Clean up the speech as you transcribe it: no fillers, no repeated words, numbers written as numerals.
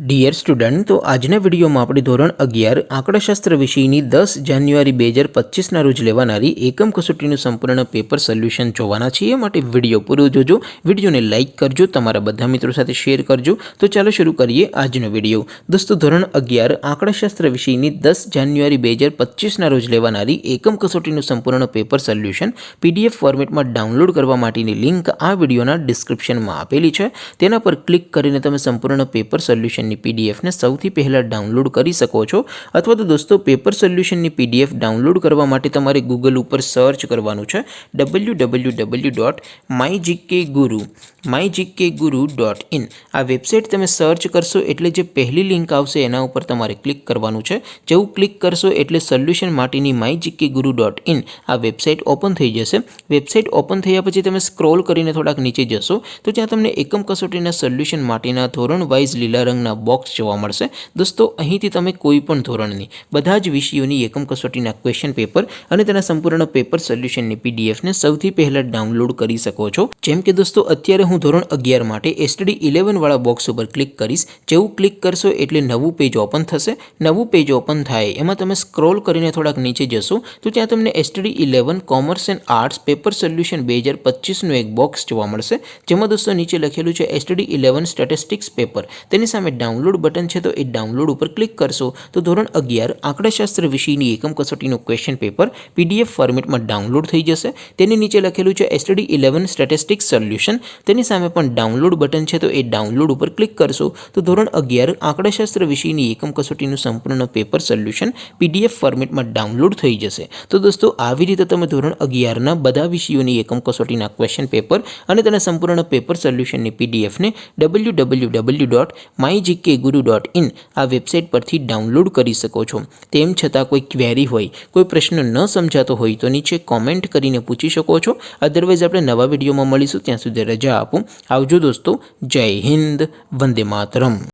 Dear student, તો આજના વિડીયોમાં આપણે ધોરણ 11 આંકડાશાસ્ત્ર વિષયની 10 જાન્યુઆરી 2025ના રોજ લેવાનારી એકમ કસોટીનું સંપૂર્ણ પેપર સોલ્યુશન જોવાના છીએ। માટે વિડીયો પૂરો જોજો, વિડીયોને લાઇક કરજો, તમારા બધા મિત્રો સાથે શેર કરજો। તો ચાલો શરૂ કરીએ આજનો વિડીયો। દોસ્તો, ધોરણ 11 આંકડાશાસ્ત્ર વિષયની 10 જાન્યુઆરી 2025ના રોજ લેવાનારી એકમ કસોટીનું સંપૂર્ણ પેપર સોલ્યુશન PDF ફોર્મેટમાં ડાઉનલોડ કરવા માટેની લિંક આ વિડીયોના ડિસ્ક્રિપ્શનમાં આપેલી છે। તેના પર ક્લિક કરીને તમે સંપૂર્ણ પેપર સોલ્યુશન PDF ને સૌથી પહેલા ડાઉનલોડ કરી શકો છો। અથવા તો દોસ્તો, પેપર સોલ્યુશનની PDF ડાઉનલોડ કરવા માટે તમારે ગૂગલ ઉપર સર્ચ કરવાનું છે www.mygkguru.in। આ વેબસાઇટ તમે સર્ચ કરશો એટલે જે પહેલી લિંક આવશે એના ઉપર તમારે ક્લિક કરવાનું છે। જેવું ક્લિક કરશો એટલે સોલ્યુશન માટેની mygkguru.in આ વેબસાઇટ ઓપન થઈ જશે। વેબસાઇટ ઓપન થયા પછી તમે સ્ક્રોલ કરીને થોડાક નીચે જશો તો ત્યાં તમને એકમ કસોટીના સોલ્યુશન માટેના ધોરણ વાઇઝ લીલા રંગના બોક્સ જોવા મળશે। દોસ્તો, અહીંથી તમે કોઈ પણ ધોરણની બધા જ વિષયોની એકમ કસોટીના ક્વેશ્ચન પેપર અને તેના સંપૂર્ણ પેપર સોલ્યુશનની PDF ને સૌથી પહેલા ડાઉનલોડ કરી શકો છો। જેમ કે દોસ્તો, અત્યારે હું ધોરણ 11 માટે STD 11 વાળા બોક્સ ઉપર ક્લિક કરીશ। જેવું ક્લિક કરશો એટલે નવું પેજ ઓપન થશે। નવું પેજ ઓપન થાય એમાં તમે સ્ક્રોલ કરીને થોડાક નીચે જશો તો ત્યાં તમને STD 11 commerce and arts paper solution 2025નું એક બોક્સ જોવા મળશે। જેમાં દોસ્તો નીચે લખેલું છે STD 11 સ્ટેટિસ્ટિક્સ પેપર। તેની સામે ડાઉનલોડ બટન છે, તો એ ડાઉનલોડ ઉપર ક્લિક કરશો તો ધોરણ 11 આંકડાશાસ્ત્ર વિષયની એકમ કસોટીનું ક્વેશ્ચન પેપર PDF ફોર્મેટમાં ડાઉનલોડ થઈ જશે। તેની નીચે લખેલું છે STD 11 સ્ટેટિસ્ટિક્સ સોલ્યુશન। તેની સામે પણ ડાઉનલોડ બટન છે, તો એ ડાઉનલોડ ઉપર ક્લિક કરશો તો ધોરણ 11 આંકડાશાસ્ત્ર વિષયની એકમ કસોટીનું સંપૂર્ણ પેપર સોલ્યુશન PDF ફોર્મેટમાં ડાઉનલોડ થઈ જશે। તો દોસ્તો, આવી રીતે તમે ધોરણ 11ના બધા વિષયોની એકમ કસોટીના ક્વેશ્ચન પેપર અને તેના સંપૂર્ણ પેપર સોલ્યુશનની PDF ને www.mygkguru.in આ વેબસાઇટ પરથી ડાઉનલોડ કરી શકો છો। તેમ છતાં કોઈ ક્વેરી હોય, કોઈ પ્રશ્ન ન સમજાતો હોય તો નીચે કોમેન્ટ કરીને પૂછી શકો છો। અધરવાઇઝ આપણે નવા વિડીયોમાં મળીશું, ત્યાં સુધી રજા આપો। આવજો દોસ્તો, જય હિન્દ, વંદે માતરમ।